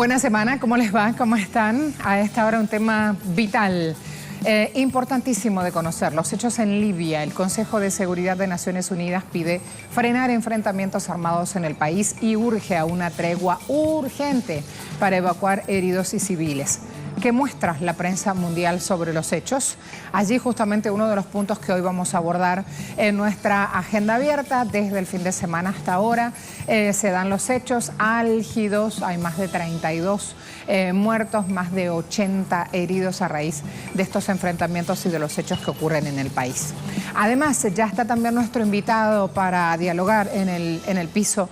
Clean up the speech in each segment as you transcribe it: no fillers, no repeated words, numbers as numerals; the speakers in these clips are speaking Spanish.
Buena semana, ¿cómo les va? ¿Cómo están? A esta hora un tema vital, importantísimo de conocer. Los hechos en Libia. El Consejo de Seguridad de Naciones Unidas pide frenar enfrentamientos armados en el país y urge a una tregua urgente para evacuar heridos y civiles. ¿Qué muestra la prensa mundial sobre los hechos? Allí justamente uno de los puntos que hoy vamos a abordar en nuestra agenda abierta. Desde el fin de semana hasta ahora se dan los hechos álgidos. Hay más de 32 muertos, más de 80 heridos a raíz de estos enfrentamientos y de los hechos que ocurren en el país. Además, ya está también nuestro invitado para dialogar en el piso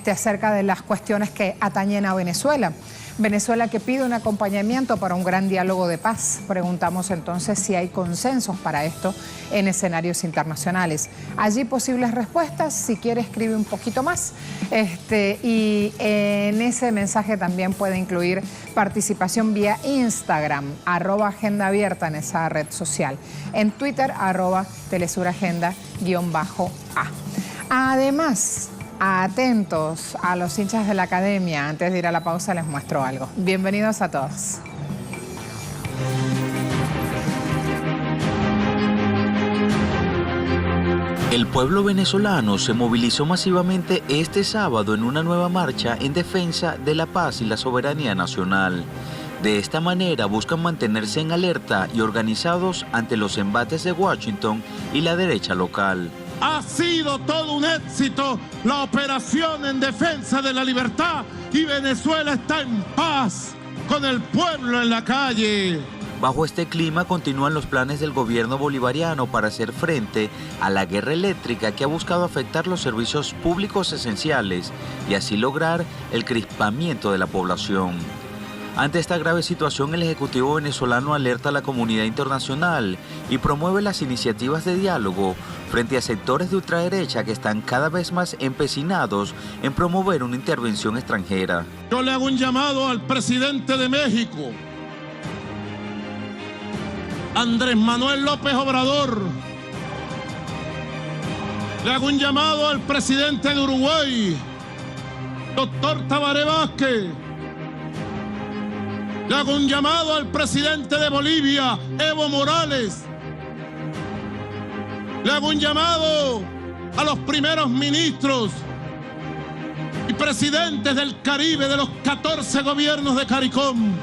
acerca de las cuestiones que atañen a Venezuela. Venezuela que pide un acompañamiento para un gran diálogo de paz. Preguntamos entonces si hay consensos para esto en escenarios internacionales. Allí posibles respuestas, si quiere escribe un poquito más. Y en ese mensaje también puede incluir participación vía Instagram, @agenda abierta en esa red social. En Twitter, @telesuragenda_A. Además, atentos a los hinchas de la academia. Antes de ir a la pausa les muestro algo. Bienvenidos a todos. El pueblo venezolano se movilizó masivamente este sábado en una nueva marcha en defensa de la paz y la soberanía nacional. De esta manera buscan mantenerse en alerta y organizados ante los embates de Washington y la derecha local. Ha sido todo un éxito la operación en defensa de la libertad y Venezuela está en paz con el pueblo en la calle. Bajo este clima continúan los planes del gobierno bolivariano para hacer frente a la guerra eléctrica que ha buscado afectar los servicios públicos esenciales y así lograr el crispamiento de la población. Ante esta grave situación, el Ejecutivo venezolano alerta a la comunidad internacional y promueve las iniciativas de diálogo frente a sectores de ultraderecha que están cada vez más empecinados en promover una intervención extranjera. Yo le hago un llamado al presidente de México, Andrés Manuel López Obrador. Le hago un llamado al presidente de Uruguay, doctor Tabaré Vázquez. Le hago un llamado al presidente de Bolivia, Evo Morales. Le hago un llamado a los primeros ministros y presidentes del Caribe de los 14 gobiernos de CARICOM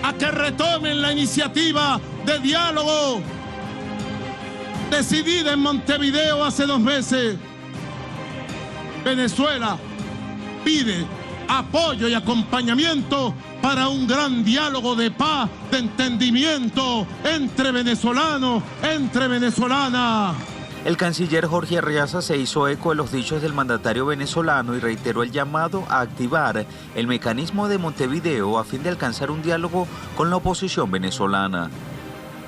a que retomen la iniciativa de diálogo decidida en Montevideo hace 2 meses. Venezuela pide apoyo y acompañamiento para un gran diálogo de paz, de entendimiento entre venezolanos, entre venezolanas. El canciller Jorge Arreaza se hizo eco de los dichos del mandatario venezolano y reiteró el llamado a activar el mecanismo de Montevideo a fin de alcanzar un diálogo con la oposición venezolana.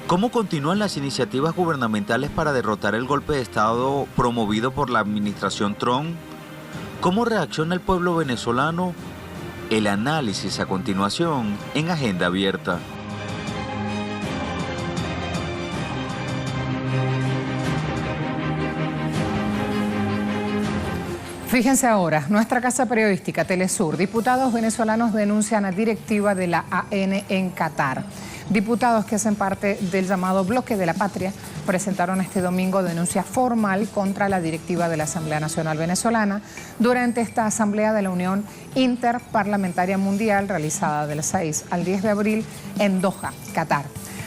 ¿Cómo continúan las iniciativas gubernamentales para derrotar el golpe de Estado promovido por la administración Trump? ¿Cómo reacciona el pueblo venezolano? El análisis a continuación en Agenda Abierta. Fíjense ahora, nuestra casa periodística Telesur, diputados venezolanos denuncian a directiva de la AN en Qatar. Diputados que hacen parte del llamado Bloque de la Patria presentaron este domingo denuncia formal contra la directiva de la Asamblea Nacional Venezolana durante esta Asamblea de la Unión Interparlamentaria Mundial realizada del 6 al 10 de abril en Doha, Qatar.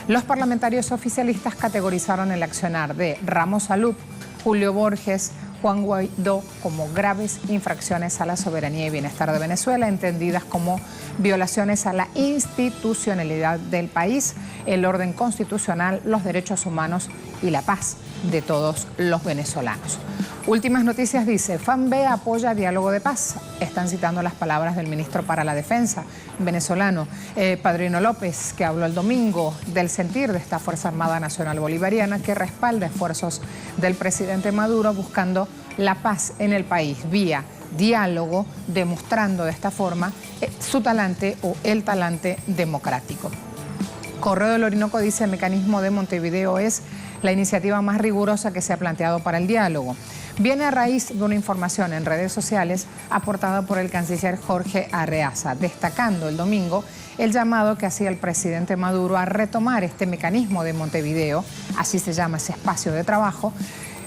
Los parlamentarios oficialistas categorizaron el accionar de Ramos Alup, Julio Borges, Juan Guaidó como graves infracciones a la soberanía y bienestar de Venezuela, entendidas como violaciones a la institucionalidad del país, el orden constitucional, los derechos humanos y la paz de todos los venezolanos. Últimas noticias dice, FAMB apoya diálogo de paz. Están citando las palabras del ministro para la Defensa venezolano, Padrino López, que habló el domingo del sentir de esta Fuerza Armada Nacional Bolivariana que respalda esfuerzos del presidente Maduro buscando la paz en el país vía diálogo, demostrando de esta forma su talante o el talante democrático. Correo del Orinoco dice, el mecanismo de Montevideo es la iniciativa más rigurosa que se ha planteado para el diálogo. Viene a raíz de una información en redes sociales aportada por el canciller Jorge Arreaza, destacando el domingo el llamado que hacía el presidente Maduro a retomar este mecanismo de Montevideo, así se llama ese espacio de trabajo,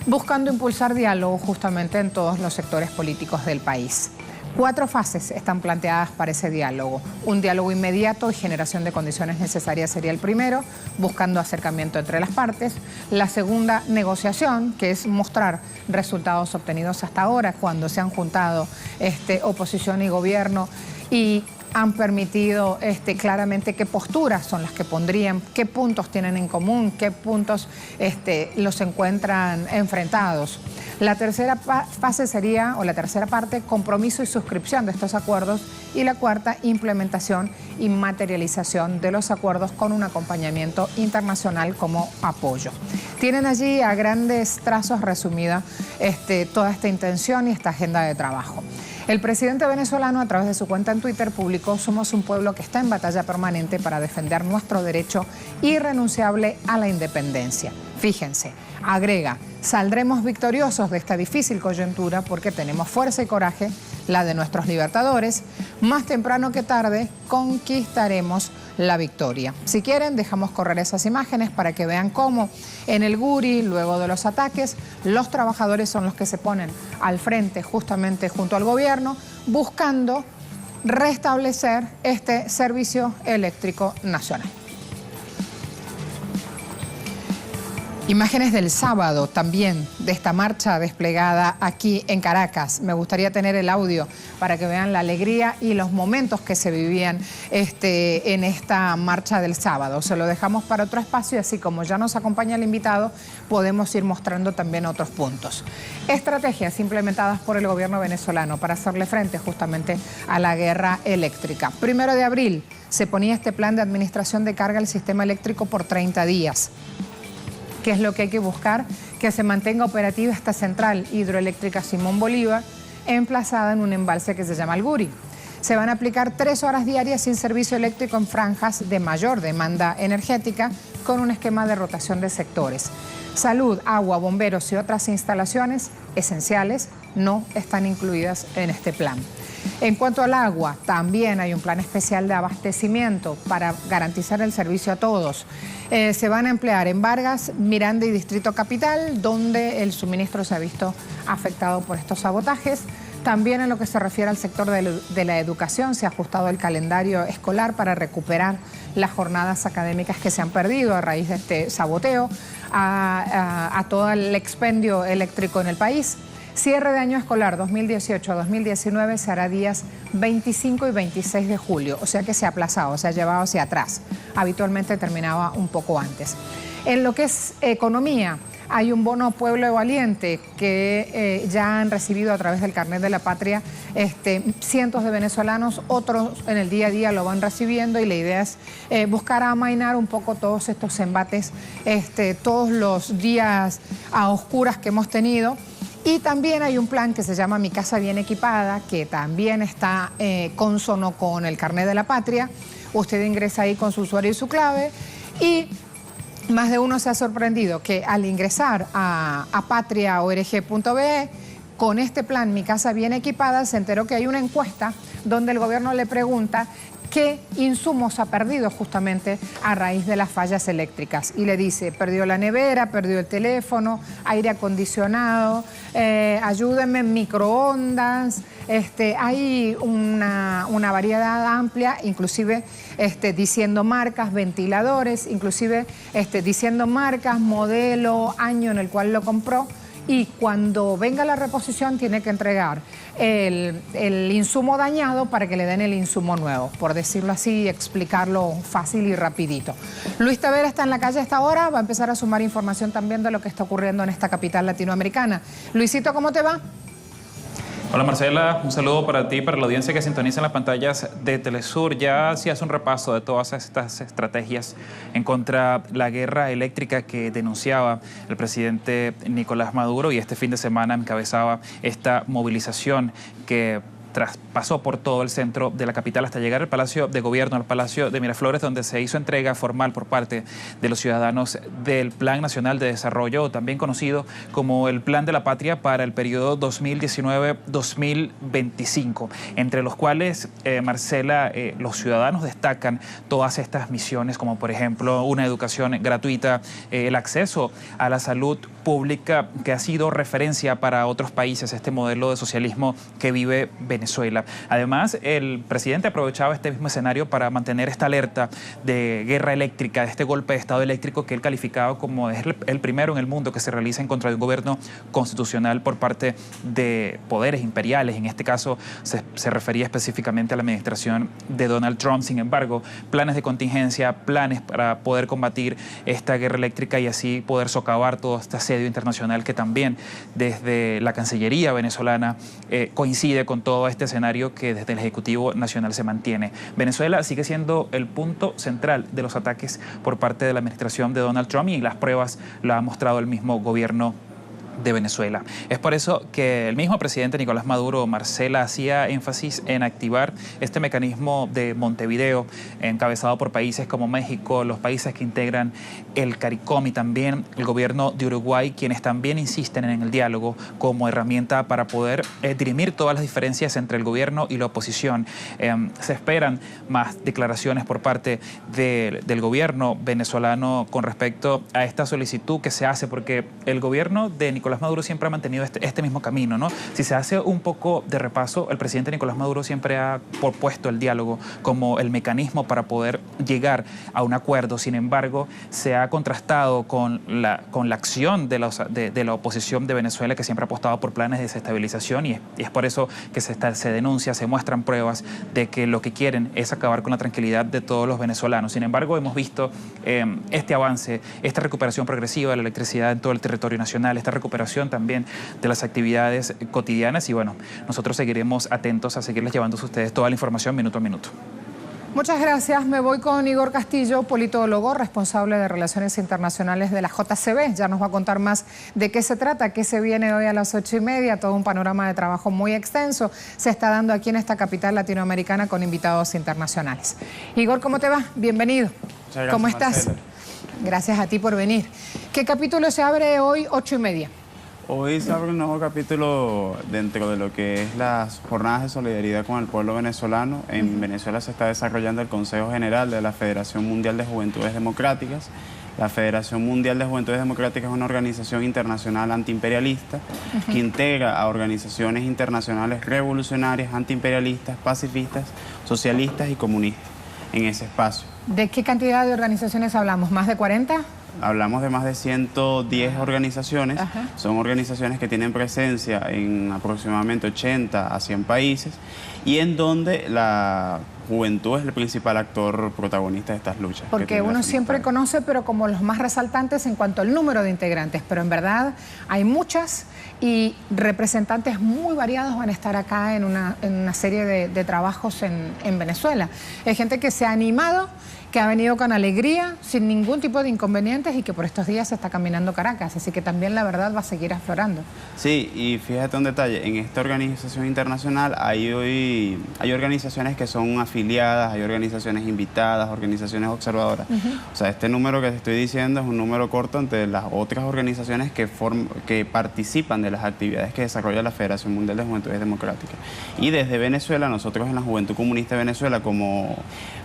buscando impulsar diálogo justamente en todos los sectores políticos del país. 4 fases están planteadas para ese diálogo. Un diálogo inmediato y generación de condiciones necesarias sería el primero, buscando acercamiento entre las partes. La segunda, negociación, que es mostrar resultados obtenidos hasta ahora, cuando se han juntado oposición y gobierno y han permitido claramente qué posturas son las que pondrían, qué puntos tienen en común, qué puntos los encuentran enfrentados. La tercera fase sería, o la tercera parte, compromiso y suscripción de estos acuerdos, y la cuarta, implementación y materialización de los acuerdos con un acompañamiento internacional como apoyo. Tienen allí a grandes trazos resumida toda esta intención y esta agenda de trabajo. El presidente venezolano, a través de su cuenta en Twitter, publicó: somos un pueblo que está en batalla permanente para defender nuestro derecho irrenunciable a la independencia. Fíjense, agrega: saldremos victoriosos de esta difícil coyuntura porque tenemos fuerza y coraje, la de nuestros libertadores. Más temprano que tarde conquistaremos la victoria. Si quieren, dejamos correr esas imágenes para que vean cómo en el Guri, luego de los ataques, los trabajadores son los que se ponen al frente, justamente junto al gobierno, buscando restablecer este servicio eléctrico nacional. Imágenes del sábado también de esta marcha desplegada aquí en Caracas. Me gustaría tener el audio para que vean la alegría y los momentos que se vivían en esta marcha del sábado. Se lo dejamos para otro espacio y así como ya nos acompaña el invitado, podemos ir mostrando también otros puntos. Estrategias implementadas por el gobierno venezolano para hacerle frente justamente a la guerra eléctrica. 1 de abril se ponía este plan de administración de carga al sistema eléctrico por 30 días. ¿Qué es lo que hay que buscar? Que se mantenga operativa esta central hidroeléctrica Simón Bolívar, emplazada en un embalse que se llama El Guri. Se van a aplicar 3 horas diarias sin servicio eléctrico en franjas de mayor demanda energética, con un esquema de rotación de sectores. Salud, agua, bomberos y otras instalaciones esenciales no están incluidas en este plan. En cuanto al agua, también hay un plan especial de abastecimiento para garantizar el servicio a todos. Se van a emplear en Vargas, Miranda y Distrito Capital, donde el suministro se ha visto afectado por estos sabotajes. También en lo que se refiere al sector de la educación, se ha ajustado el calendario escolar para recuperar las jornadas académicas que se han perdido a raíz de este saboteo a todo el expendio eléctrico en el país. Cierre de año escolar 2018-2019 se hará días 25 y 26 de julio, o sea que se ha aplazado, se ha llevado hacia atrás. Habitualmente terminaba un poco antes. En lo que es economía, hay un bono Pueblo Valiente que ya han recibido a través del Carnet de la Patria cientos de venezolanos, otros en el día a día lo van recibiendo, y la idea es buscar amainar un poco todos estos embates, todos los días a oscuras que hemos tenido. Y también hay un plan que se llama Mi Casa Bien Equipada, que también está consono con el Carnet de la Patria. Usted ingresa ahí con su usuario y su clave, y más de uno se ha sorprendido que al ingresar a patria.org.be, con este plan Mi Casa Bien Equipada, se enteró que hay una encuesta donde el gobierno le pregunta qué insumos ha perdido justamente a raíz de las fallas eléctricas. Y le dice: perdió la nevera, perdió el teléfono, aire acondicionado, ayúdenme, microondas. Hay una variedad amplia, inclusive diciendo marcas, ventiladores, inclusive diciendo marcas, modelo, año en el cual lo compró. Y cuando venga la reposición tiene que entregar el insumo dañado para que le den el insumo nuevo, por decirlo así y explicarlo fácil y rapidito. Luis Tavera está en la calle a esta hora, va a empezar a sumar información también de lo que está ocurriendo en esta capital latinoamericana. Luisito, ¿cómo te va? Hola Marcela, un saludo para ti y para la audiencia que sintoniza en las pantallas de Telesur. Ya hacías un repaso de todas estas estrategias en contra de la guerra eléctrica que denunciaba el presidente Nicolás Maduro, y este fin de semana encabezaba esta movilización que pasó por todo el centro de la capital hasta llegar al Palacio de Gobierno, al Palacio de Miraflores, donde se hizo entrega formal por parte de los ciudadanos del Plan Nacional de Desarrollo, también conocido como el Plan de la Patria para el periodo 2019-2025, entre los cuales, Marcela, los ciudadanos destacan todas estas misiones, como por ejemplo una educación gratuita, el acceso a la salud pública, que ha sido referencia para otros países, este modelo de socialismo que vive Venezuela. Además, el presidente aprovechaba este mismo escenario para mantener esta alerta de guerra eléctrica, de este golpe de Estado eléctrico que él calificaba como el primero en el mundo que se realiza en contra de un gobierno constitucional por parte de poderes imperiales. En este caso se refería específicamente a la administración de Donald Trump. Sin embargo, planes de contingencia, planes para poder combatir esta guerra eléctrica y así poder socavar todo este asedio internacional que también desde la Cancillería venezolana coincide con todo este escenario que desde el Ejecutivo Nacional se mantiene. Venezuela sigue siendo el punto central de los ataques por parte de la administración de Donald Trump y las pruebas lo ha mostrado el mismo gobierno de Venezuela. Es por eso que el mismo presidente Nicolás Maduro, Marcela, hacía énfasis en activar este mecanismo de Montevideo, encabezado por países como México, los países que integran el CARICOM y también el gobierno de Uruguay, quienes también insisten en el diálogo como herramienta para poder dirimir todas las diferencias entre el gobierno y la oposición. Se esperan más declaraciones por parte del gobierno venezolano con respecto a esta solicitud que se hace, porque el gobierno de Nicolás Maduro siempre ha mantenido este mismo camino, ¿no? Si se hace un poco de repaso, el presidente Nicolás Maduro siempre ha propuesto el diálogo como el mecanismo para poder llegar a un acuerdo. Sin embargo, se ha contrastado con la acción de la oposición de Venezuela, que siempre ha apostado por planes de desestabilización, y es por eso que se denuncia, se muestran pruebas de que lo que quieren es acabar con la tranquilidad de todos los venezolanos. Sin embargo, hemos visto este avance, esta recuperación progresiva de la electricidad en todo el territorio nacional, esta recuperación también de las actividades cotidianas y bueno, nosotros seguiremos atentos a seguirles llevando a ustedes toda la información minuto a minuto. Muchas gracias. Me voy con Igor Castillo, politólogo, responsable de Relaciones Internacionales de la JCB. Ya nos va a contar más de qué se trata, qué se viene hoy a las 8:30. Todo un panorama de trabajo muy extenso se está dando aquí en esta capital latinoamericana con invitados internacionales. Igor, ¿cómo te va? Bienvenido. Muchas gracias, ¿Cómo estás? Marcela. Gracias a ti por venir. ¿Qué capítulo se abre hoy, 8:30? Hoy se abre un nuevo capítulo dentro de lo que es las jornadas de solidaridad con el pueblo venezolano. En Venezuela se está desarrollando el Consejo General de la Federación Mundial de Juventudes Democráticas. La Federación Mundial de Juventudes Democráticas es una organización internacional antiimperialista que integra a organizaciones internacionales revolucionarias, antiimperialistas, pacifistas, socialistas y comunistas en ese espacio. ¿De qué cantidad de organizaciones hablamos? ¿Más de 40? Hablamos de más de 110 organizaciones. Ajá. Son organizaciones que tienen presencia en aproximadamente 80 a 100 países y en donde la juventud es el principal actor protagonista de estas luchas. Porque uno siempre conoce, pero como los más resaltantes en cuanto al número de integrantes, pero en verdad hay muchas y representantes muy variados van a estar acá en una serie de trabajos en Venezuela. Hay gente que se ha animado, que ha venido con alegría, sin ningún tipo de inconvenientes y que por estos días se está caminando Caracas, así que también la verdad va a seguir aflorando. Sí, y fíjate un detalle, en esta organización internacional hay organizaciones que son afiliadas, hay organizaciones invitadas, organizaciones observadoras. O sea, este número que te estoy diciendo es un número corto entre las otras organizaciones que participan de las actividades que desarrolla la Federación Mundial de Juventudes Democráticas. Y desde Venezuela, nosotros en la Juventud Comunista de Venezuela, como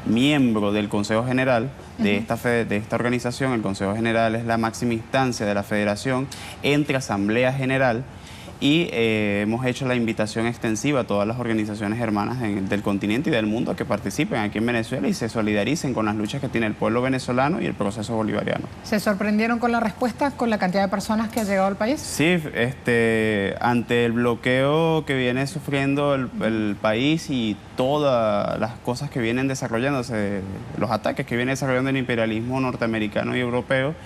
miembro del Consejo General de esta organización, el Consejo General es la máxima instancia de la Federación entre Asamblea General y hemos hecho la invitación extensiva a todas las organizaciones hermanas del continente y del mundo que participen aquí en Venezuela y se solidaricen con las luchas que tiene el pueblo venezolano y el proceso bolivariano. ¿Se sorprendieron con la respuesta, con la cantidad de personas que han llegado al país? Sí, ante el bloqueo que viene sufriendo el país y todas las cosas que vienen desarrollándose, los ataques que viene desarrollando el imperialismo norteamericano y europeo,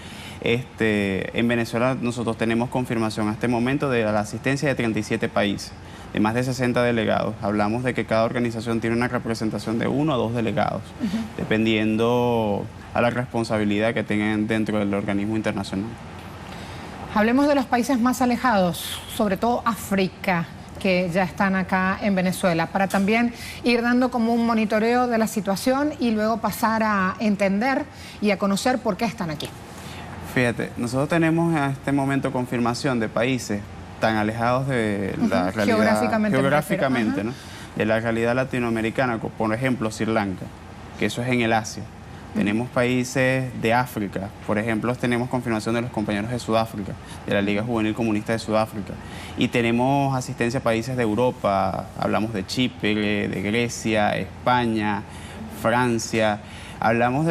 en Venezuela nosotros tenemos confirmación a este momento de la asistencia de 37 países, de más de 60 delegados. Hablamos de que cada organización tiene una representación de 1 a 2 delegados, dependiendo a la responsabilidad que tengan dentro del organismo internacional. Hablemos de los países más alejados, sobre todo África. que ya están acá en Venezuela, para también ir dando como un monitoreo de la situación y luego pasar a entender y a conocer por qué están aquí. Fíjate, nosotros tenemos en este momento confirmación de países tan alejados de la realidad geográficamente, ¿no? De la realidad latinoamericana, por ejemplo Sri Lanka, que eso es en el Asia. Tenemos países de África, por ejemplo, tenemos confirmación de los compañeros de Sudáfrica, de la Liga Juvenil Comunista de Sudáfrica. Y tenemos asistencia a países de Europa, hablamos de Chipre, de Grecia, España, Francia. Hablamos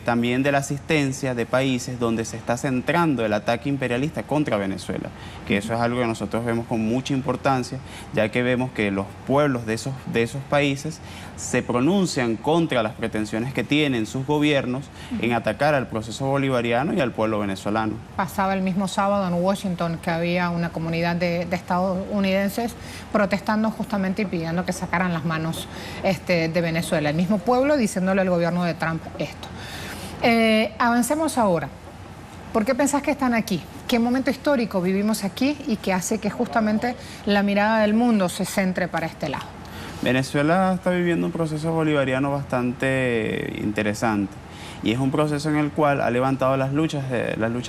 también de la asistencia de países donde se está centrando el ataque imperialista contra Venezuela, que eso es algo que nosotros vemos con mucha importancia, ya que vemos que los pueblos de esos países se pronuncian contra las pretensiones que tienen sus gobiernos en atacar al proceso bolivariano y al pueblo venezolano. Pasaba el mismo sábado en Washington que había una comunidad de estadounidenses protestando justamente y pidiendo que sacaran las manos de Venezuela. El mismo pueblo diciéndole al gobierno de Trump esto. Avancemos ahora. ¿Por qué pensás que están aquí? ¿Qué momento histórico vivimos aquí y que hace que justamente la mirada del mundo se centre para este lado? Venezuela está viviendo un proceso bolivariano bastante interesante y es un proceso en el cual ha levantado las luchas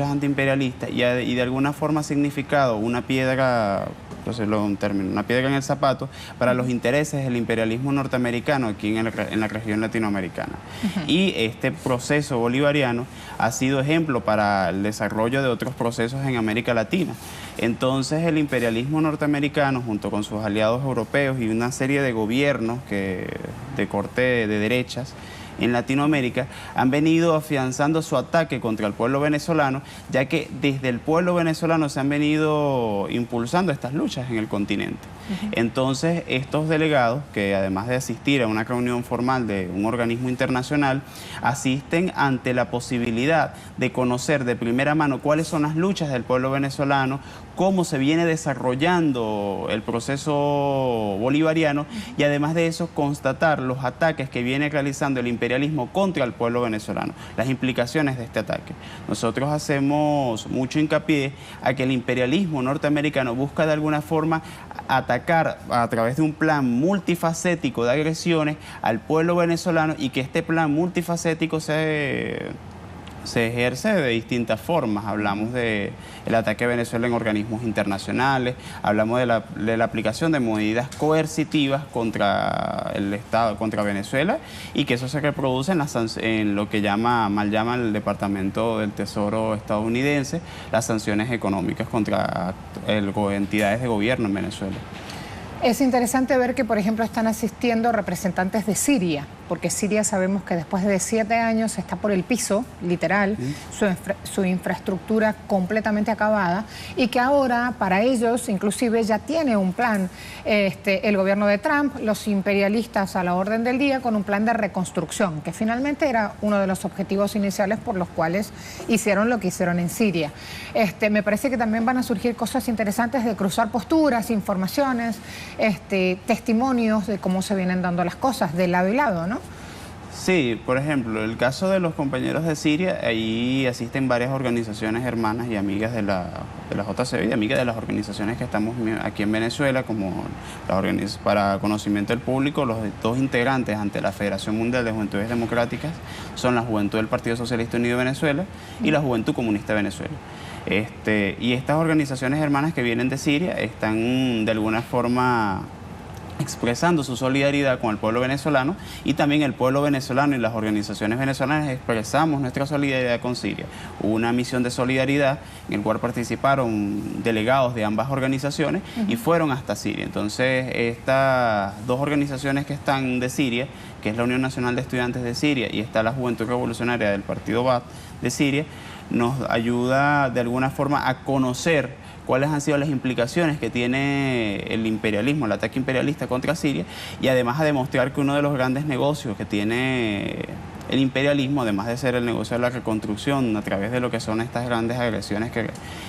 antiimperialistas y de alguna forma ha significado una piedra, una piedra en el zapato para los intereses del imperialismo norteamericano aquí en la región latinoamericana. Y este proceso bolivariano ha sido ejemplo para el desarrollo de otros procesos en América Latina. Entonces el imperialismo norteamericano junto con sus aliados europeos y una serie de gobiernos de corte de derechas en Latinoamérica han venido afianzando su ataque contra el pueblo venezolano, ya que desde el pueblo venezolano se han venido impulsando estas luchas en el continente. Entonces estos delegados, que además de asistir a una reunión formal de un organismo internacional, asisten ante la posibilidad de conocer de primera mano cuáles son las luchas del pueblo venezolano, cómo se viene desarrollando el proceso bolivariano y además de eso constatar los ataques que viene realizando el imperialismo contra el pueblo venezolano, las implicaciones de este ataque. Nosotros hacemos mucho hincapié a que el imperialismo norteamericano busca de alguna forma atacar a través de un plan multifacético de agresiones al pueblo venezolano y que este plan multifacético se ejerce de distintas formas. Hablamos del ataque a Venezuela en organismos internacionales, hablamos de la aplicación de medidas coercitivas contra el Estado, contra Venezuela, y que eso se reproduce en lo que mal llama el Departamento del Tesoro estadounidense, las sanciones económicas contra entidades de gobierno en Venezuela. Es interesante ver que, por ejemplo, están asistiendo representantes de Siria, porque Siria sabemos que después de 7 años está por el piso, literal, su infraestructura completamente acabada, y que ahora para ellos inclusive ya tiene un plan el gobierno de Trump, los imperialistas a la orden del día, con un plan de reconstrucción, que finalmente era uno de los objetivos iniciales por los cuales hicieron lo que hicieron en Siria. Me parece que también van a surgir cosas interesantes de cruzar posturas, informaciones, testimonios de cómo se vienen dando las cosas de lado y lado, ¿no? Sí, por ejemplo, el caso de los compañeros de Siria, ahí asisten varias organizaciones hermanas y amigas de la JCB y amigas de las organizaciones que estamos aquí en Venezuela, como para conocimiento del público, los 2 integrantes ante la Federación Mundial de Juventudes Democráticas son la Juventud del Partido Socialista Unido de Venezuela y la Juventud Comunista de Venezuela. Y estas organizaciones hermanas que vienen de Siria están de alguna forma expresando su solidaridad con el pueblo venezolano, y también el pueblo venezolano y las organizaciones venezolanas expresamos nuestra solidaridad con Siria. Hubo una misión de solidaridad en el cual participaron delegados de ambas organizaciones y fueron hasta Siria. Entonces estas 2 organizaciones que están de Siria, que es la Unión Nacional de Estudiantes de Siria y está la Juventud Revolucionaria del Partido Baath de Siria, nos ayuda de alguna forma a conocer cuáles han sido las implicaciones que tiene el imperialismo, el ataque imperialista contra Siria, y además a demostrar que uno de los grandes negocios que tiene el imperialismo, además de ser el negocio de la reconstrucción a través de lo que son estas grandes agresiones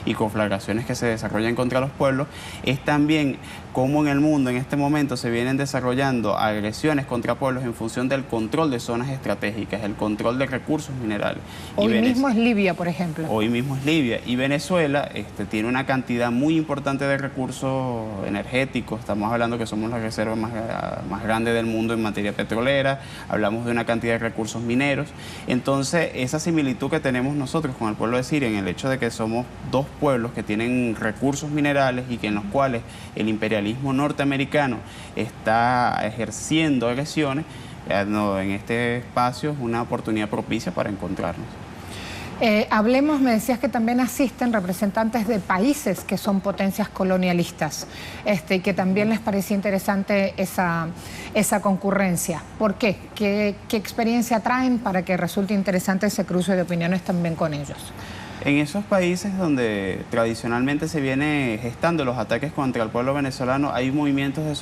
y conflagraciones que se desarrollan contra los pueblos, es también cómo en el mundo en este momento se vienen desarrollando agresiones contra pueblos en función del control de zonas estratégicas, el control de recursos minerales. Hoy mismo es Libia, por ejemplo. Hoy mismo es Libia. Y Venezuela tiene una cantidad muy importante de recursos energéticos. Estamos hablando que somos la reserva más grande del mundo en materia petrolera. Hablamos de una cantidad de recursos mineros. Entonces, esa similitud que tenemos nosotros con el pueblo de Siria en el hecho de que somos dos pueblos que tienen recursos minerales y que en los cuales el imperialismo norteamericano está ejerciendo agresiones, en este espacio es una oportunidad propicia para encontrarnos. Hablemos, me decías que también asisten representantes de países que son potencias colonialistas, y que también les parecía interesante esa concurrencia. ¿Por qué? ¿Qué experiencia traen para que resulte interesante ese cruce de opiniones también con ellos? En esos países donde tradicionalmente se viene gestando los ataques contra el pueblo venezolano, hay movimientos de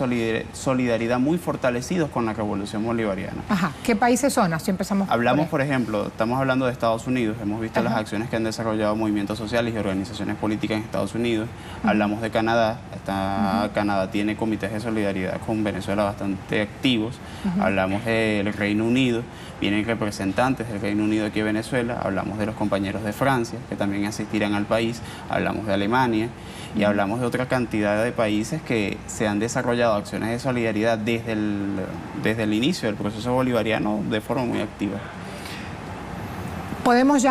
solidaridad muy fortalecidos con la revolución bolivariana. Ajá. ¿Qué países son? Así empezamos. Hablamos, por ejemplo, estamos hablando de Estados Unidos, hemos visto las acciones que han desarrollado movimientos sociales y organizaciones políticas en Estados Unidos. Hablamos de Canadá, Canadá tiene comités de solidaridad con Venezuela bastante activos. Hablamos del Reino Unido, vienen representantes del Reino Unido aquí a Venezuela. Hablamos de los compañeros de Francia, que también asistirán al país. Hablamos de Alemania y hablamos de otra cantidad de países que se han desarrollado acciones de solidaridad desde el inicio del proceso bolivariano de forma muy activa.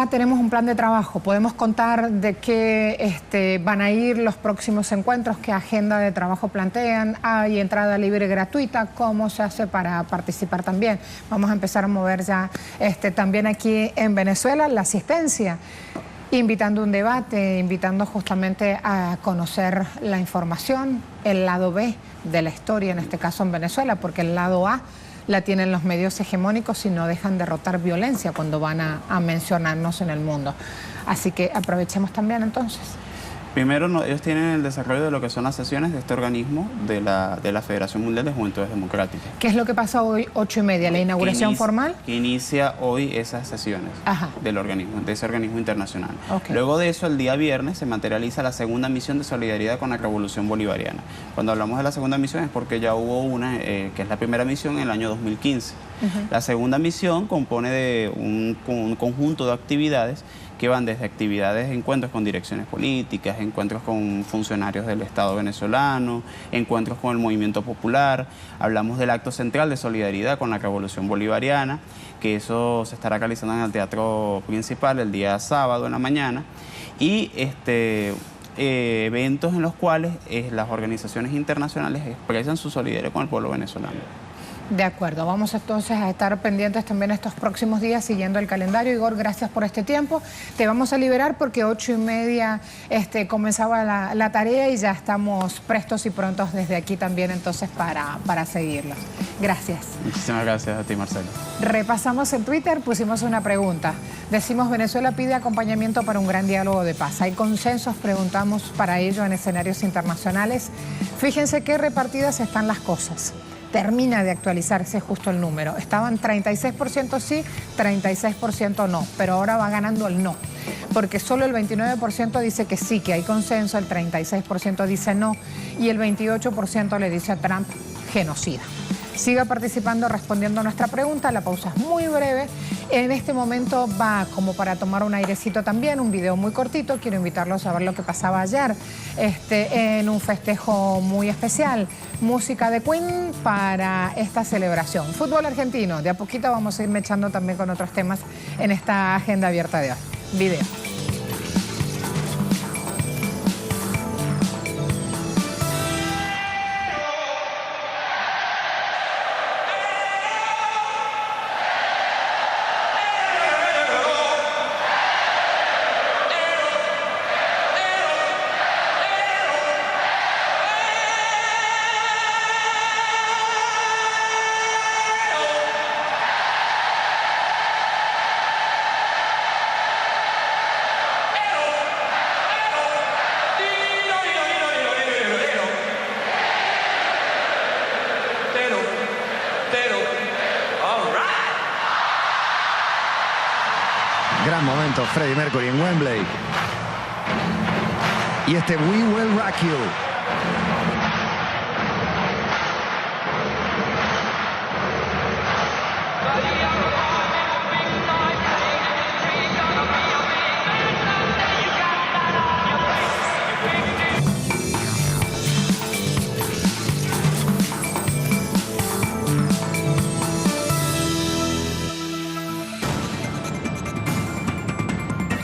Tenemos un plan de trabajo, podemos contar de qué van a ir los próximos encuentros, qué agenda de trabajo plantean, hay entrada libre y gratuita, cómo se hace para participar también. Vamos a empezar a mover ya también aquí en Venezuela la asistencia, invitando un debate, invitando justamente a conocer la información, el lado B de la historia, en este caso en Venezuela, porque el lado A la tienen los medios hegemónicos y no dejan de rotar violencia cuando van a mencionarnos en el mundo. Así que aprovechemos también entonces. Primero, ellos tienen el desarrollo de lo que son las sesiones de este organismo de la Federación Mundial de Juventudes Democráticas. ¿Qué es lo que pasa hoy, 8:30, la inauguración formal? Que inicia hoy esas sesiones del organismo, de ese organismo internacional. Okay. Luego de eso, el día viernes, se materializa la segunda misión de solidaridad con la Revolución Bolivariana. Cuando hablamos de la segunda misión es porque ya hubo una, que es la primera misión en el año 2015. La segunda misión compone de un conjunto de actividades que van desde actividades, encuentros con direcciones políticas, encuentros con funcionarios del Estado venezolano, encuentros con el movimiento popular. Hablamos del acto central de solidaridad con la Revolución Bolivariana, que eso se estará realizando en el Teatro Principal el día sábado en la mañana, y eventos en los cuales las organizaciones internacionales expresan su solidaridad con el pueblo venezolano. De acuerdo, vamos entonces a estar pendientes también estos próximos días siguiendo el calendario. Igor, gracias por este tiempo. Te vamos a liberar porque 8:30 comenzaba la tarea y ya estamos prestos y prontos desde aquí también entonces para seguirlo. Gracias. Muchísimas gracias a ti, Marcelo. Repasamos en Twitter, pusimos una pregunta. Decimos, Venezuela pide acompañamiento para un gran diálogo de paz. ¿Hay consensos? Preguntamos para ello en escenarios internacionales. Fíjense qué repartidas están las cosas. Termina de actualizarse justo el número. Estaban 36% sí, 36% no, pero ahora va ganando el no, porque solo el 29% dice que sí, que hay consenso, el 36% dice no y el 28% le dice a Trump genocida. Siga participando respondiendo a nuestra pregunta, la pausa es muy breve. En este momento va como para tomar un airecito también, un video muy cortito. Quiero invitarlos a ver lo que pasaba ayer en un festejo muy especial. Música de Queen para esta celebración. Fútbol argentino, de a poquito vamos a ir mechando también con otros temas en esta agenda abierta de hoy. Video. momento Freddie Mercury en Wembley. Y este We Will Rock You.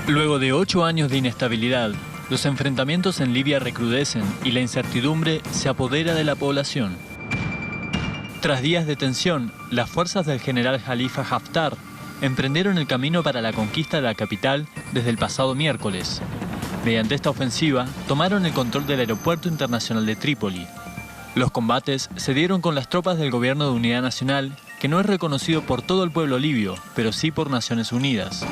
Luego de 8 años de inestabilidad, los enfrentamientos en Libia recrudecen y la incertidumbre se apodera de la población. Tras días de tensión, las fuerzas del general Khalifa Haftar emprendieron el camino para la conquista de la capital desde el pasado miércoles. Mediante esta ofensiva, tomaron el control del aeropuerto internacional de Trípoli. Los combates se dieron con las tropas del Gobierno de Unidad Nacional, que no es reconocido por todo el pueblo libio, pero sí por Naciones Unidas.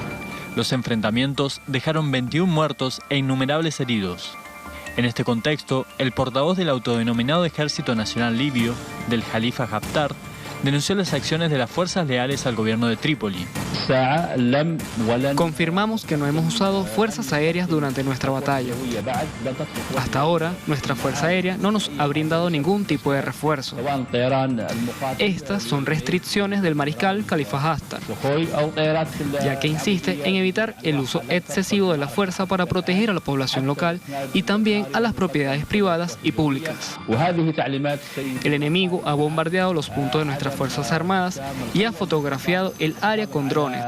Los enfrentamientos dejaron 21 muertos e innumerables heridos. En este contexto, el portavoz del autodenominado Ejército Nacional Libio, del Khalifa Haftar, denunció las acciones de las fuerzas leales al gobierno de Trípoli. Confirmamos que no hemos usado fuerzas aéreas durante nuestra batalla. Hasta ahora, nuestra fuerza aérea no nos ha brindado ningún tipo de refuerzo. Estas son restricciones del mariscal Khalifa Haftar, ya que insiste en evitar el uso excesivo de la fuerza para proteger a la población local y también a las propiedades privadas y públicas. El enemigo ha bombardeado los puntos de nuestras Fuerzas Armadas y ha fotografiado el área con drones.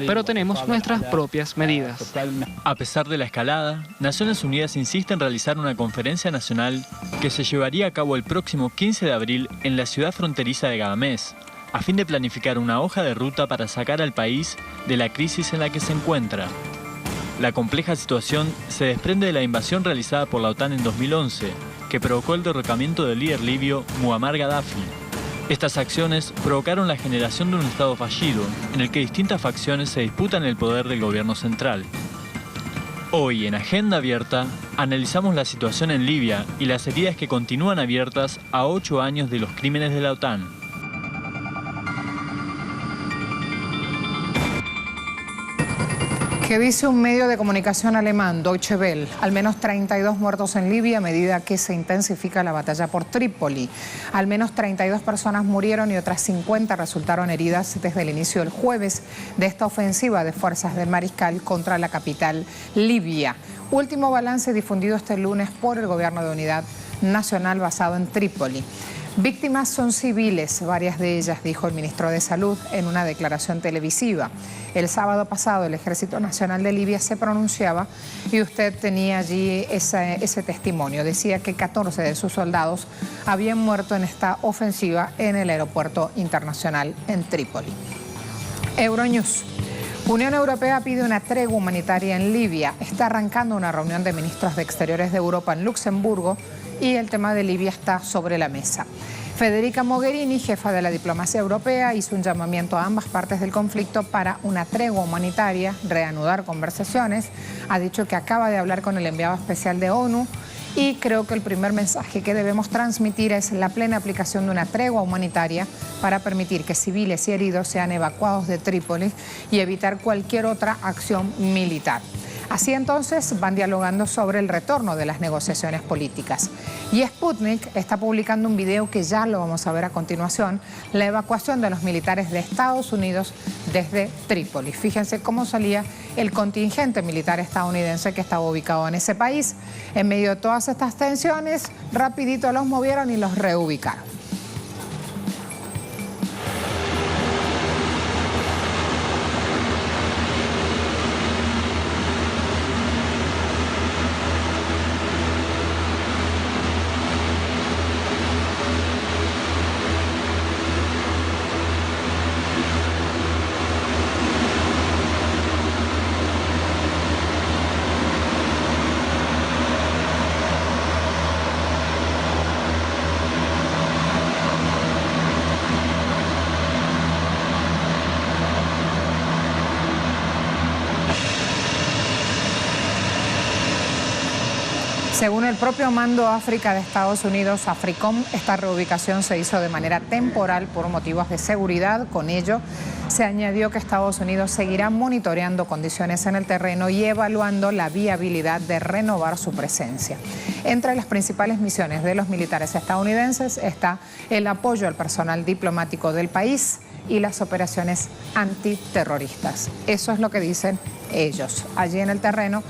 Pero tenemos nuestras propias medidas. A pesar de la escalada, Naciones Unidas insiste en realizar una conferencia nacional que se llevaría a cabo el próximo 15 de abril en la ciudad fronteriza de Gadamés, a fin de planificar una hoja de ruta para sacar al país de la crisis en la que se encuentra. La compleja situación se desprende de la invasión realizada por la OTAN en 2011, que provocó el derrocamiento del líder libio Muammar Gaddafi. Estas acciones provocaron la generación de un Estado fallido, en el que distintas facciones se disputan el poder del gobierno central. Hoy, en Agenda Abierta, analizamos la situación en Libia y las heridas que continúan abiertas a 8 años de los crímenes de la OTAN. ¿Qué dice un medio de comunicación alemán, Deutsche Welle? Al menos 32 muertos en Libia a medida que se intensifica la batalla por Trípoli. Al menos 32 personas murieron y otras 50 resultaron heridas desde el inicio del jueves de esta ofensiva de fuerzas del mariscal contra la capital libia. Último balance difundido este lunes por el Gobierno de Unidad Nacional basado en Trípoli. Víctimas son civiles, varias de ellas, dijo el ministro de Salud en una declaración televisiva. El sábado pasado el Ejército Nacional de Libia se pronunciaba y usted tenía allí ese testimonio. Decía que 14 de sus soldados habían muerto en esta ofensiva en el aeropuerto internacional en Trípoli. Euronews. Unión Europea pide una tregua humanitaria en Libia. Está arrancando una reunión de ministros de Exteriores de Europa en Luxemburgo y el tema de Libia está sobre la mesa. Federica Mogherini, jefa de la diplomacia europea, hizo un llamamiento a ambas partes del conflicto para una tregua humanitaria, reanudar conversaciones. Ha dicho que acaba de hablar con el enviado especial de ONU y creo que el primer mensaje que debemos transmitir es la plena aplicación de una tregua humanitaria para permitir que civiles y heridos sean evacuados de Trípoli y evitar cualquier otra acción militar. Así entonces van dialogando sobre el retorno de las negociaciones políticas. Y Sputnik está publicando un video que ya lo vamos a ver a continuación, la evacuación de los militares de Estados Unidos desde Trípoli. Fíjense cómo salía el contingente militar estadounidense que estaba ubicado en ese país. En medio de todas estas tensiones, rapidito los movieron y los reubicaron. Según el propio Mando África de Estados Unidos, AFRICOM, esta reubicación se hizo de manera temporal por motivos de seguridad. Con ello, se añadió que Estados Unidos seguirá monitoreando condiciones en el terreno y evaluando la viabilidad de renovar su presencia. Entre las principales misiones de los militares estadounidenses está el apoyo al personal diplomático del país y las operaciones antiterroristas. Eso es lo que dicen ellos. Allí en el terreno,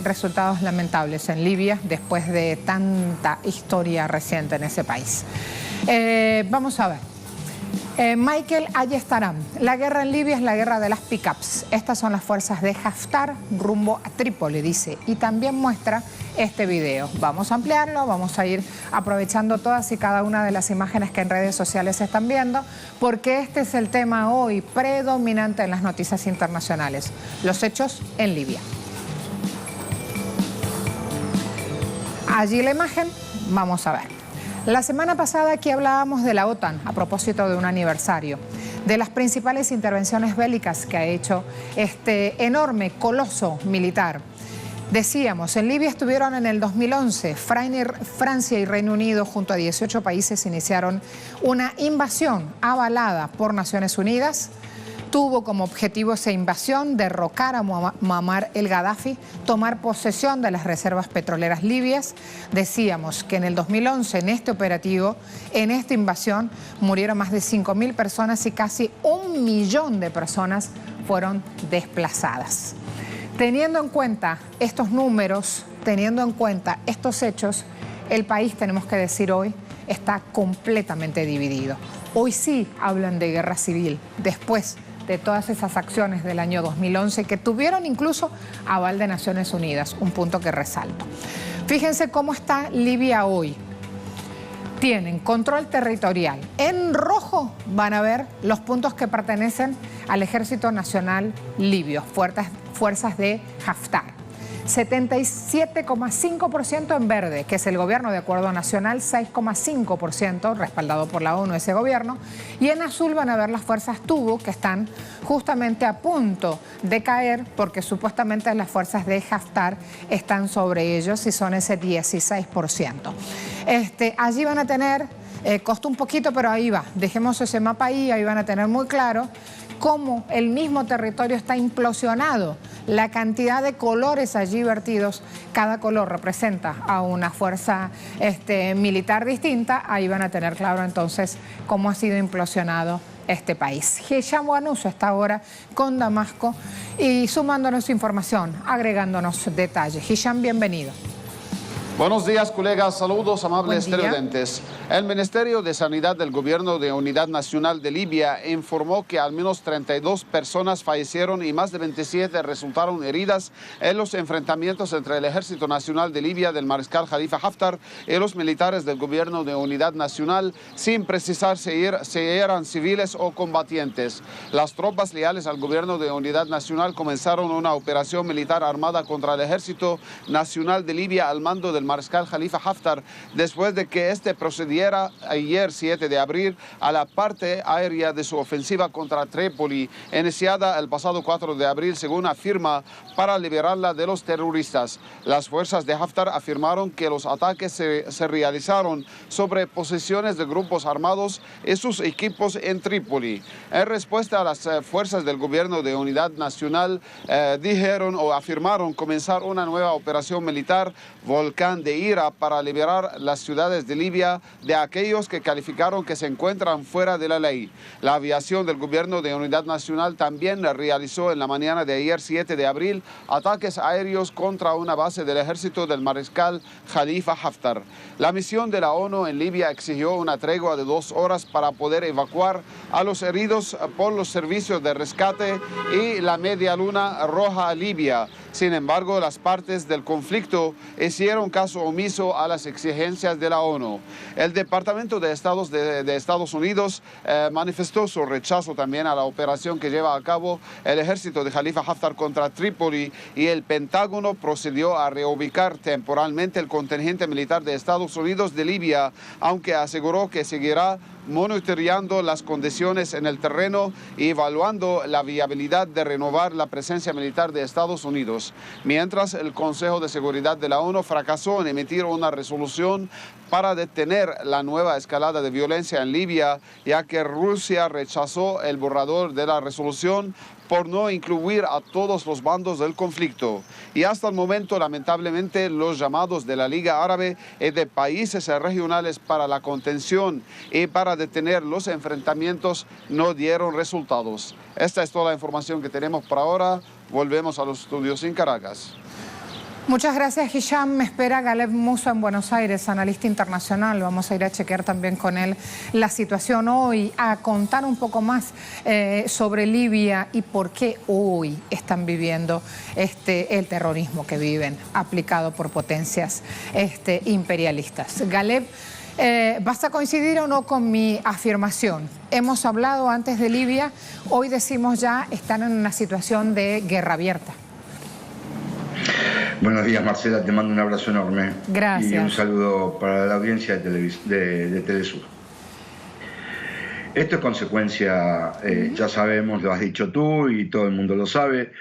resultados lamentables en Libia después de tanta historia reciente en ese país. Vamos a ver. Michael Ayestaram, la guerra en Libia es la guerra de las pick-ups. Estas son las fuerzas de Haftar rumbo a Trípoli, dice, y también muestra este video. Vamos a ampliarlo, vamos a ir aprovechando todas y cada una de las imágenes que en redes sociales se están viendo, porque este es el tema hoy predominante en las noticias internacionales, los hechos en Libia. Allí la imagen, vamos a ver. La semana pasada aquí hablábamos de la OTAN a propósito de un aniversario, de las principales intervenciones bélicas que ha hecho este enorme coloso militar. Decíamos, en Libia estuvieron en el 2011, Francia y Reino Unido junto a 18 países iniciaron una invasión avalada por Naciones Unidas. Tuvo como objetivo esa invasión derrocar a Muammar el-Gaddafi, tomar posesión de las reservas petroleras libias. Decíamos que en el 2011, en este operativo, en esta invasión, murieron más de 5.000 personas y casi 1 millón de personas fueron desplazadas. Teniendo en cuenta estos números, teniendo en cuenta estos hechos, el país, tenemos que decir hoy, está completamente dividido. Hoy sí hablan de guerra civil, después de todas esas acciones del año 2011 que tuvieron incluso aval de Naciones Unidas, un punto que resalto. Fíjense cómo está Libia hoy. Tienen control territorial. En rojo van a ver los puntos que pertenecen al Ejército Nacional Libio, fuerzas de Haftar. 77,5% en verde, que es el gobierno de acuerdo nacional, 6,5% respaldado por la ONU ese gobierno, y en azul van a ver las fuerzas Tubu, que están justamente a punto de caer porque supuestamente las fuerzas de Haftar están sobre ellos y son ese 16%. Allí van a tener, costó un poquito, pero ahí va, dejemos ese mapa ahí van a tener muy claro cómo el mismo territorio está implosionado. La cantidad de colores allí vertidos, cada color representa a una fuerza militar distinta. Ahí van a tener claro entonces cómo ha sido implosionado este país. Hisham Wanuso está ahora con Damasco y sumándonos información, agregándonos detalles. Hisham, bienvenido. Buenos días, colegas. Saludos, amables televidentes. El Ministerio de Sanidad del Gobierno de Unidad Nacional de Libia informó que al menos 32 personas fallecieron y más de 27 resultaron heridas en los enfrentamientos entre el Ejército Nacional de Libia del mariscal Khalifa Haftar y los militares del Gobierno de Unidad Nacional, sin precisar si eran civiles o combatientes. Las tropas leales al Gobierno de Unidad Nacional comenzaron una operación militar armada contra el Ejército Nacional de Libia al mando del mariscal Khalifa Haftar, después de que procediera ayer 7 de abril a la parte aérea de su ofensiva contra Trípoli, iniciada el pasado 4 de abril, según afirma, para liberarla de los terroristas. Las fuerzas de Haftar afirmaron que los ataques se realizaron sobre posiciones de grupos armados y sus equipos en Trípoli. En respuesta a las fuerzas del Gobierno de Unidad Nacional, dijeron o afirmaron comenzar una nueva operación militar, Volcán de Ira, para liberar las ciudades de Libia de aquellos que calificaron que se encuentran fuera de la ley. La aviación del Gobierno de Unidad Nacional también realizó en la mañana de ayer 7 de abril ataques aéreos contra una base del ejército del mariscal Khalifa Haftar. La misión de la ONU en Libia exigió una tregua de 2 horas para poder evacuar a los heridos por los servicios de rescate y la Media Luna Roja Libia. Sin embargo, las partes del conflicto hicieron caso omiso a las exigencias de la ONU. El Departamento de Estados de Estados Unidos manifestó su rechazo también a la operación que lleva a cabo el ejército de Khalifa Haftar contra Trípoli, y el Pentágono procedió a reubicar temporalmente el contingente militar de Estados Unidos de Libia, aunque aseguró que seguirá monitoreando las condiciones en el terreno y evaluando la viabilidad de renovar la presencia militar de Estados Unidos, mientras el Consejo de Seguridad de la ONU fracasó en emitir una resolución para detener la nueva escalada de violencia en Libia, ya que Rusia rechazó el borrador de la resolución por no incluir a todos los bandos del conflicto. Y hasta el momento, lamentablemente, los llamados de la Liga Árabe y de países regionales para la contención y para detener los enfrentamientos no dieron resultados. Esta es toda la información que tenemos por ahora. Volvemos a los estudios en Caracas. Muchas gracias, Hisham. Me espera Galeb Musa en Buenos Aires, analista internacional. Vamos a ir a chequear también con él la situación hoy, a contar un poco más sobre Libia y por qué hoy están viviendo el terrorismo que viven, aplicado por potencias imperialistas. Galeb, ¿vas a coincidir o no con mi afirmación? Hemos hablado antes de Libia, hoy decimos ya están en una situación de guerra abierta. Buenos días, Marcela, te mando un abrazo enorme. Gracias. Y un saludo para la audiencia de Telesur. Esto es consecuencia, ya sabemos, lo has dicho tú y todo el mundo lo sabe,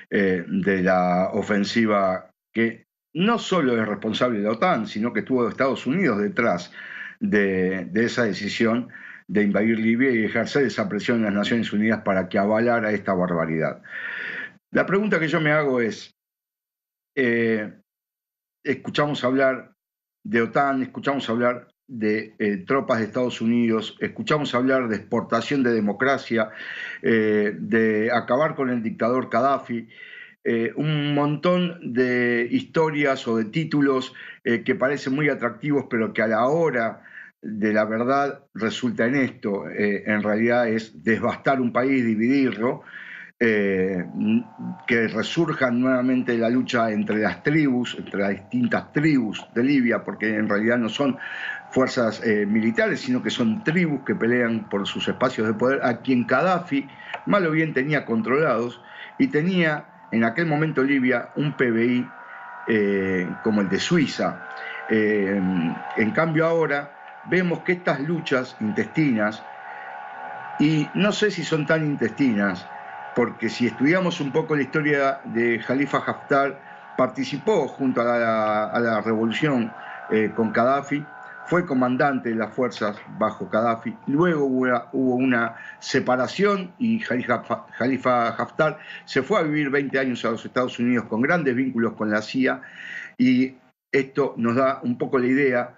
de la ofensiva que no solo es responsable de la OTAN, sino que estuvo Estados Unidos detrás de esa decisión de invadir Libia y ejercer esa presión en las Naciones Unidas para que avalara esta barbaridad. La pregunta que yo me hago es, escuchamos hablar de OTAN, escuchamos hablar de tropas de Estados Unidos, escuchamos hablar de exportación de democracia, de acabar con el dictador Gaddafi, un montón de historias o de títulos que parecen muy atractivos, pero que a la hora de la verdad resulta en esto. En realidad es devastar un país, dividirlo, que resurja nuevamente la lucha entre las tribus, entre las distintas tribus de Libia, porque en realidad no son fuerzas militares, sino que son tribus que pelean por sus espacios de poder, a quien Gaddafi, mal o bien, tenía controlados, y tenía en aquel momento Libia un PBI como el de Suiza. En cambio ahora vemos que estas luchas intestinas, y no sé si son tan intestinas, porque si estudiamos un poco la historia de Khalifa Haftar, participó junto a la revolución con Gaddafi, fue comandante de las fuerzas bajo Gaddafi, luego hubo una separación y Khalifa Haftar se fue a vivir 20 años a los Estados Unidos con grandes vínculos con la CIA, y esto nos da un poco la idea,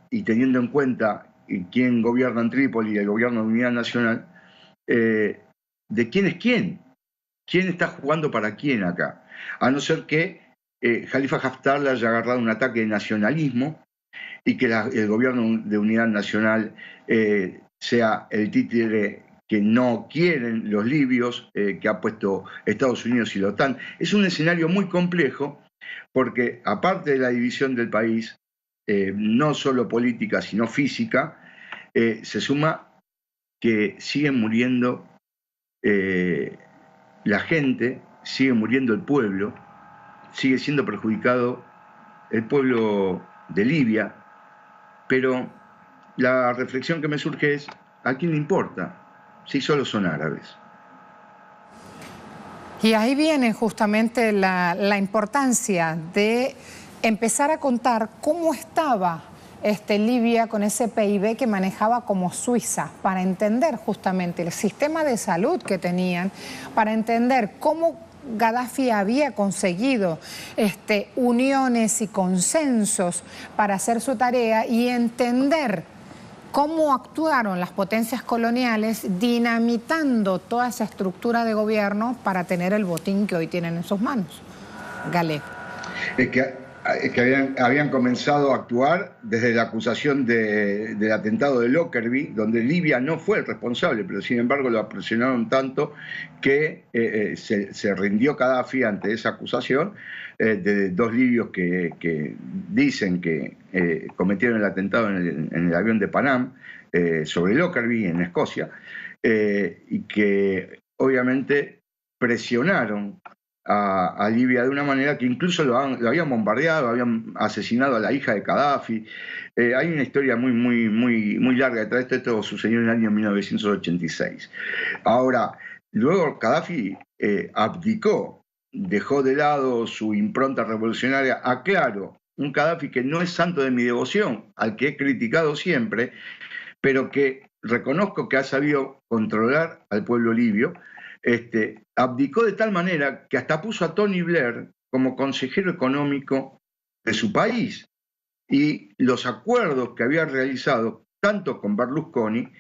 y teniendo en cuenta quién gobierna en Trípoli y el gobierno de unidad nacional, de quién es quién está jugando para quién acá, a no ser que Khalifa Haftar le haya agarrado un ataque de nacionalismo y que el gobierno de unidad nacional sea el títere que no quieren los libios, que ha puesto Estados Unidos y la OTAN. Es un escenario muy complejo porque, aparte de la división del país, no solo política sino física, se suma que siguen muriendo la gente, sigue muriendo el pueblo, sigue siendo perjudicado el pueblo de Libia, pero la reflexión que me surge es, ¿a quién le importa si solo son árabes? Y ahí viene justamente la importancia de empezar a contar cómo estaba Libia con ese PIB que manejaba como Suiza, para entender justamente el sistema de salud que tenían, para entender cómo Gaddafi había conseguido uniones y consensos para hacer su tarea, y entender cómo actuaron las potencias coloniales dinamitando toda esa estructura de gobierno para tener el botín que hoy tienen en sus manos. Galeb. Es que habían comenzado a actuar desde la acusación del atentado de Lockerbie, donde Libia no fue el responsable, pero sin embargo lo presionaron tanto que se rindió Gaddafi ante esa acusación de dos libios que dicen que cometieron el atentado en el avión de Panam sobre Lockerbie en Escocia, y que obviamente presionaron a Libia de una manera que incluso lo habían bombardeado, habían asesinado a la hija de Gaddafi. Hay una historia muy larga detrás de esto. Esto sucedió en el año 1986. Ahora, luego Gaddafi abdicó, dejó de lado su impronta revolucionaria. Aclaro, un Gaddafi que no es santo de mi devoción, al que he criticado siempre, pero que reconozco que ha sabido controlar al pueblo libio. Abdicó de tal manera que hasta puso a Tony Blair como consejero económico de su país, y los acuerdos que había realizado tanto con Berlusconi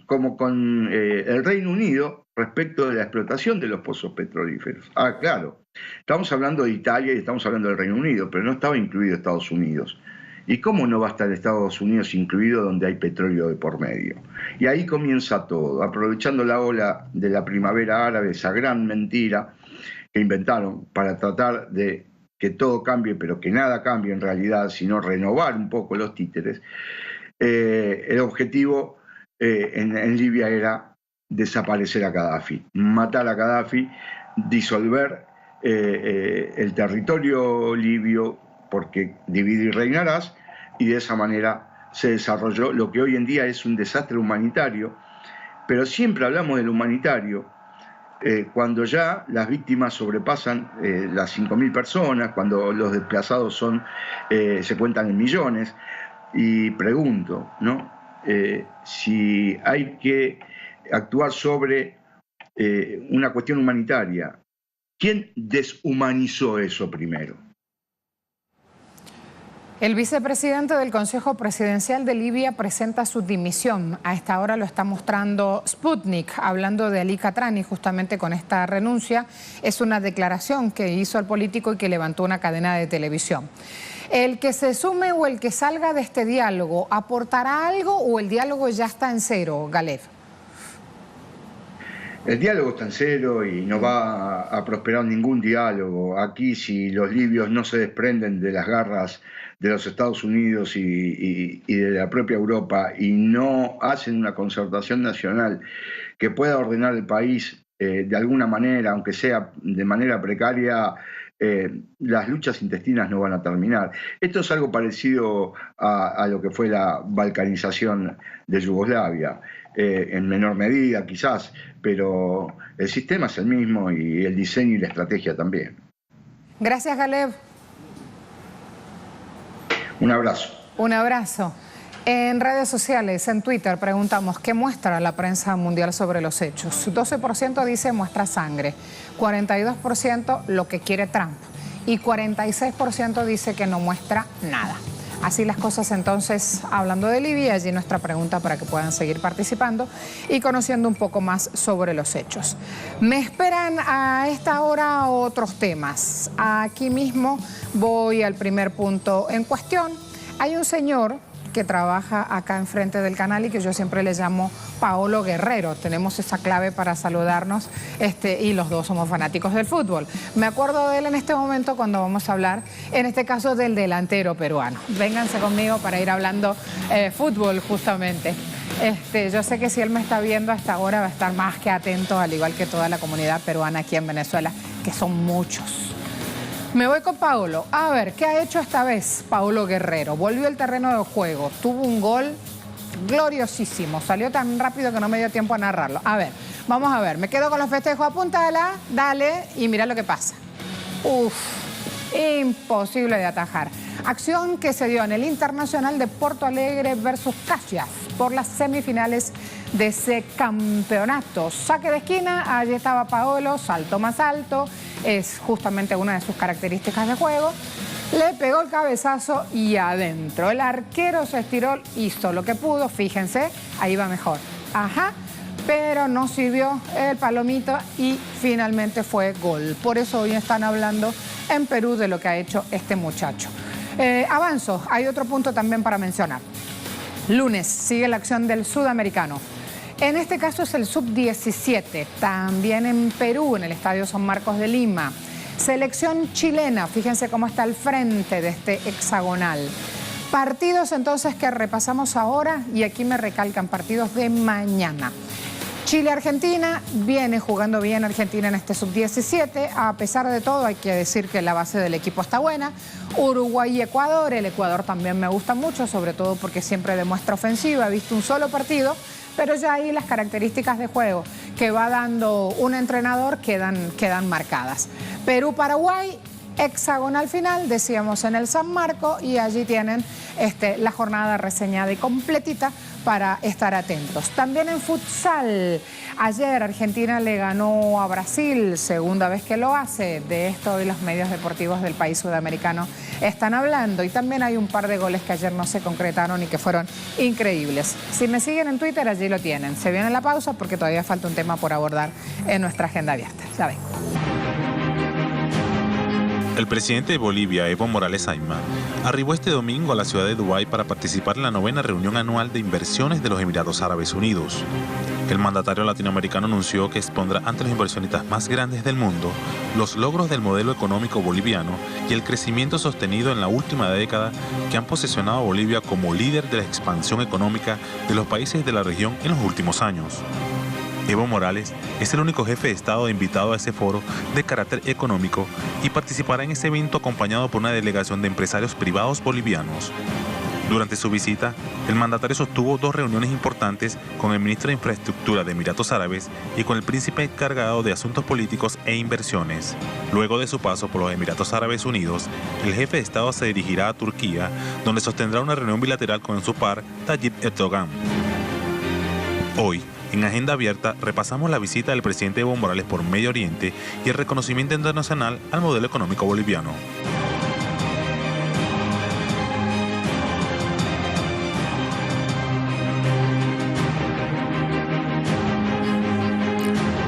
como con el Reino Unido respecto de la explotación de los pozos petrolíferos. Claro, estamos hablando de Italia y estamos hablando del Reino Unido, pero no estaba incluido Estados Unidos. ¿Y cómo no va a estar Estados Unidos incluido donde hay petróleo de por medio? Y ahí comienza todo, aprovechando la ola de la primavera árabe, esa gran mentira que inventaron para tratar de que todo cambie, pero que nada cambie en realidad, sino renovar un poco los títeres. El objetivo en Libia era desaparecer a Gaddafi, matar a Gaddafi, disolver el territorio libio, porque divide y reinarás, y de esa manera se desarrolló lo que hoy en día es un desastre humanitario. Pero siempre hablamos del humanitario cuando ya las víctimas sobrepasan las 5.000 personas, cuando los desplazados se cuentan en millones. Y pregunto, ¿no? Si hay que actuar sobre una cuestión humanitaria, ¿quién deshumanizó eso primero? El vicepresidente del Consejo Presidencial de Libia presenta su dimisión. A esta hora lo está mostrando Sputnik, hablando de Ali Katrani, justamente con esta renuncia. Es una declaración que hizo el político y que levantó una cadena de televisión. ¿El que se sume o el que salga de este diálogo aportará algo o el diálogo ya está en cero, Galev? El diálogo está en cero y no va a prosperar ningún diálogo. Aquí, si los libios no se desprenden de las garras de los Estados Unidos y de la propia Europa y no hacen una concertación nacional que pueda ordenar el país de alguna manera, aunque sea de manera precaria, las luchas intestinas no van a terminar. Esto es algo parecido a lo que fue la balcanización de Yugoslavia, en menor medida quizás, pero el sistema es el mismo y el diseño y la estrategia también. Gracias, Galev. Un abrazo. Un abrazo. En redes sociales, en Twitter, preguntamos ¿qué muestra la prensa mundial sobre los hechos? 12% dice muestra sangre, 42% lo que quiere Trump y 46% dice que no muestra nada. Así las cosas entonces, hablando de Libia, allí nuestra pregunta para que puedan seguir participando y conociendo un poco más sobre los hechos. Me esperan a esta hora otros temas. Aquí mismo voy al primer punto en cuestión. Hay un señor que trabaja acá enfrente del canal y que yo siempre le llamo Paolo Guerrero. Tenemos esa clave para saludarnos y los dos somos fanáticos del fútbol. Me acuerdo de él en este momento cuando vamos a hablar, en este caso, del delantero peruano. Vénganse conmigo para ir hablando fútbol justamente. Yo sé que si él me está viendo hasta ahora va a estar más que atento, al igual que toda la comunidad peruana aquí en Venezuela, que son muchos. Me voy con Paolo. A ver, ¿qué ha hecho esta vez Paolo Guerrero? Volvió al terreno de juego, tuvo un gol gloriosísimo, salió tan rápido que no me dio tiempo a narrarlo. A ver, vamos a ver, me quedo con los festejos, apúntala, dale y mira lo que pasa. Uf, imposible de atajar. Acción que se dio en el Internacional de Porto Alegre versus Caxias por las semifinales de ese campeonato. Saque de esquina, allí estaba Paolo, salto más alto, es justamente una de sus características de juego. Le pegó el cabezazo y adentro. El arquero se estiró, hizo lo que pudo, fíjense, ahí va mejor. Ajá, pero no sirvió el palomito y finalmente fue gol. Por eso hoy están hablando en Perú de lo que ha hecho este muchacho. Avanzo, hay otro punto también para mencionar. Lunes sigue la acción del sudamericano. En este caso es el sub-17, también en Perú, en el Estadio San Marcos de Lima. Selección chilena, fíjense cómo está al frente de este hexagonal. Partidos entonces que repasamos ahora y aquí me recalcan partidos de mañana. Chile-Argentina, viene jugando bien Argentina en este sub-17, a pesar de todo hay que decir que la base del equipo está buena. Uruguay y Ecuador, el Ecuador también me gusta mucho, sobre todo porque siempre demuestra ofensiva, he visto un solo partido, pero ya ahí las características de juego que va dando un entrenador quedan marcadas. Perú-Paraguay, hexagonal final, decíamos en el San Marco, y allí tienen la jornada reseñada y completita para estar atentos. También en futsal, ayer Argentina le ganó a Brasil, segunda vez que lo hace. De esto hoy los medios deportivos del país sudamericano están hablando, y también hay un par de goles que ayer no se concretaron y que fueron increíbles. Si me siguen en Twitter, allí lo tienen. Se viene la pausa porque todavía falta un tema por abordar en nuestra agenda abierta. Ya ven. El presidente de Bolivia, Evo Morales Ayma, arribó este domingo a la ciudad de Dubái para participar en la 9ª reunión anual de inversiones de los Emiratos Árabes Unidos. El mandatario latinoamericano anunció que expondrá ante los inversionistas más grandes del mundo los logros del modelo económico boliviano y el crecimiento sostenido en la última década que han posicionado a Bolivia como líder de la expansión económica de los países de la región en los últimos años. Evo Morales es el único jefe de Estado invitado a ese foro de carácter económico y participará en ese evento acompañado por una delegación de empresarios privados bolivianos. Durante su visita, el mandatario sostuvo 2 reuniones importantes con el ministro de Infraestructura de Emiratos Árabes y con el príncipe encargado de Asuntos Políticos e Inversiones. Luego de su paso por los Emiratos Árabes Unidos, el jefe de Estado se dirigirá a Turquía, donde sostendrá una reunión bilateral con su par, Tayyip Erdogan. Hoy, en Agenda Abierta, repasamos la visita del presidente Evo Morales por Medio Oriente y el reconocimiento internacional al modelo económico boliviano.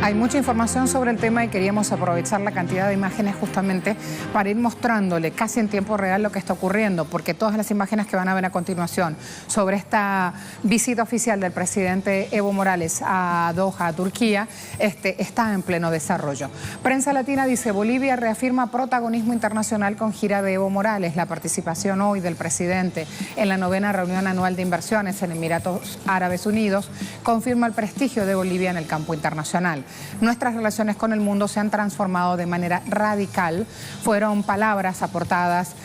Hay mucha información sobre el tema y queríamos aprovechar la cantidad de imágenes justamente para ir mostrándole casi en tiempo real lo que está ocurriendo, porque todas las imágenes que van a ver a continuación sobre esta visita oficial del presidente Evo Morales a Doha, a Turquía, está en pleno desarrollo. Prensa Latina dice: Bolivia reafirma protagonismo internacional con gira de Evo Morales. La participación hoy del presidente en la 9ª reunión anual de inversiones en Emiratos Árabes Unidos confirma el prestigio de Bolivia en el campo internacional. Nuestras relaciones con el mundo se han transformado de manera radical. Fueron palabras aportadas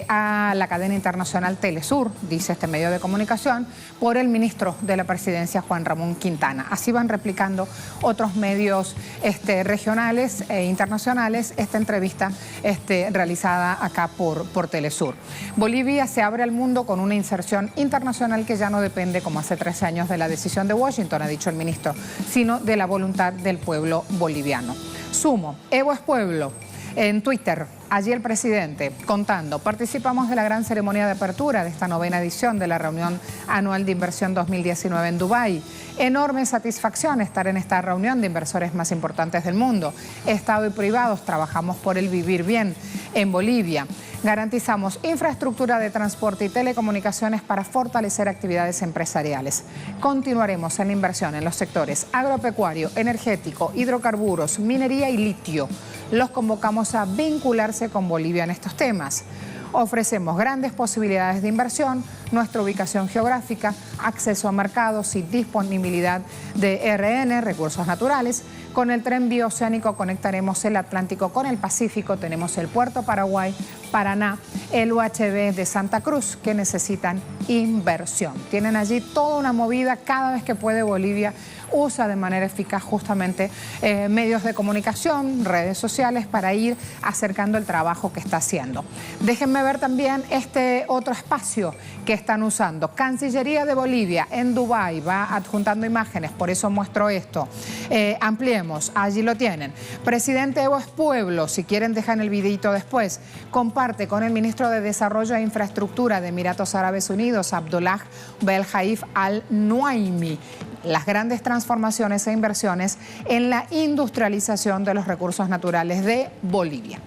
a la cadena internacional Telesur, dice este medio de comunicación, por el ministro de la Presidencia, Juan Ramón Quintana. Así van replicando otros medios regionales e internacionales esta entrevista realizada acá por Telesur. Bolivia se abre al mundo con una inserción internacional que ya no depende, como hace 13 años, de la decisión de Washington, ha dicho el ministro, sino de la voluntad del pueblo boliviano. Sumo, Evo es pueblo. En Twitter, allí el presidente contando: participamos de la gran ceremonia de apertura de esta 9ª edición de la reunión anual de inversión 2019 en Dubái. Enorme satisfacción estar en esta reunión de inversores más importantes del mundo. Estado y privados trabajamos por el vivir bien en Bolivia. Garantizamos infraestructura de transporte y telecomunicaciones para fortalecer actividades empresariales. Continuaremos en la inversión en los sectores agropecuario, energético, hidrocarburos, minería y litio. Los convocamos a vincularse con Bolivia en estos temas. Ofrecemos grandes posibilidades de inversión, nuestra ubicación geográfica, acceso a mercados y disponibilidad de RN, recursos naturales. Con el tren bioceánico conectaremos el Atlántico con el Pacífico. Tenemos el Puerto Paraguay, Paraná, el UHB de Santa Cruz, que necesitan inversión. Tienen allí toda una movida. Cada vez que puede, Bolivia usa de manera eficaz justamente medios de comunicación, redes sociales, para ir acercando el trabajo que está haciendo. Déjenme ver también este otro espacio que están usando. Cancillería de Bolivia en Dubái va adjuntando imágenes, por eso muestro esto. Ampliemos, allí lo tienen. Presidente Evo es pueblo, si quieren dejan el videito después. Comparte con el ministro de Desarrollo e Infraestructura de Emiratos Árabes Unidos, Abdullah Belhaif Al-Nuaimi, las grandes transformaciones e inversiones en la industrialización de los recursos naturales de Bolivia.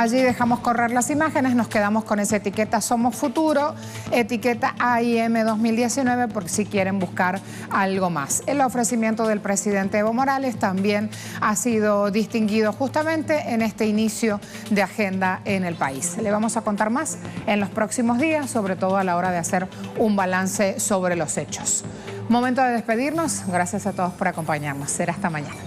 Allí dejamos correr las imágenes, nos quedamos con esa etiqueta Somos Futuro, etiqueta AIM 2019, por si quieren buscar algo más. El ofrecimiento del presidente Evo Morales también ha sido distinguido justamente en este inicio de agenda en el país. Le vamos a contar más en los próximos días, sobre todo a la hora de hacer un balance sobre los hechos. Momento de despedirnos. Gracias a todos por acompañarnos. Será hasta mañana.